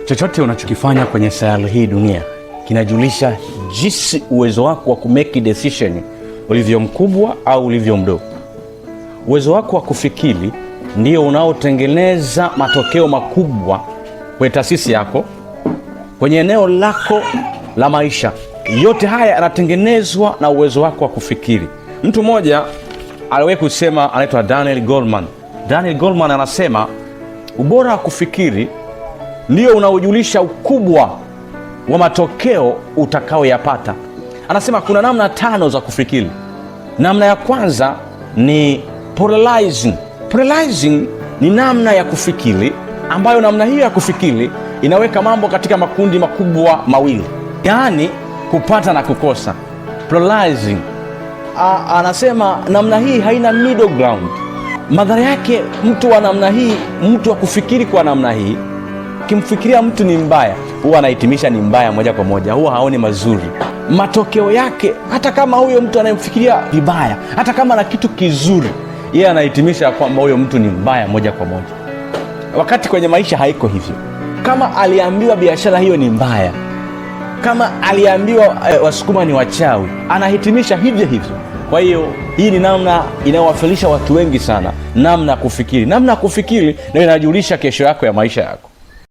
Chochote unachokifanya kwenye sayari hii dunia kinajulisha jinsi uwezo wako wa kumake decision ulivyo mkubwa au ulivyo mdogo. Uwezo wako wa kufikiri ndio unaotengeneza matokeo makubwa kwenye taasisi yako, kwenye eneo lako la maisha. Yote haya yanatengenezwa na uwezo wako wa kufikiri. Mtu mmoja aliwahi kusema, anaitwa Daniel Goleman. Daniel Goleman anasema ubora wa kufikiri ndio unaojulisha ukubwa wa matokeo utakaoyapata. Anasema kuna namna 5 za kufikiri. Namna ya kwanza ni polarizing. Polarizing ni namna ya kufikiri ambayo namna hiyo ya kufikiri inaweka mambo katika makundi makubwa mawili, yaani kupata na kukosa. Polarizing. Anasema namna hii haina middle ground. Madhara yake, mtu wa namna hii, mtu wa kufikiri kwa namna hii, kimfikiria mtu ni mbaya, huwa anahitimisha ni mbaya moja kwa moja, huwa haoni mazuri. Matokeo yake, hata kama huyo mtu anayemfikiria vibaya, hata kama ana kitu kizuri, yeye anahitimisha kwamba huyo mtu ni mbaya moja kwa moja. Wakati kwenye maisha haiko hivyo. Kama aliambiwa biashara hiyo ni mbaya, kama aliambiwa Wasukuma ni wachawi, anahitimisha hivyo hivyo. Kwa hiyo hii ni namna inayowafilisha watu wengi sana, namna ya kufikiri. Namna ya kufikiri ndio inajulisha kesho yako ya maisha yako.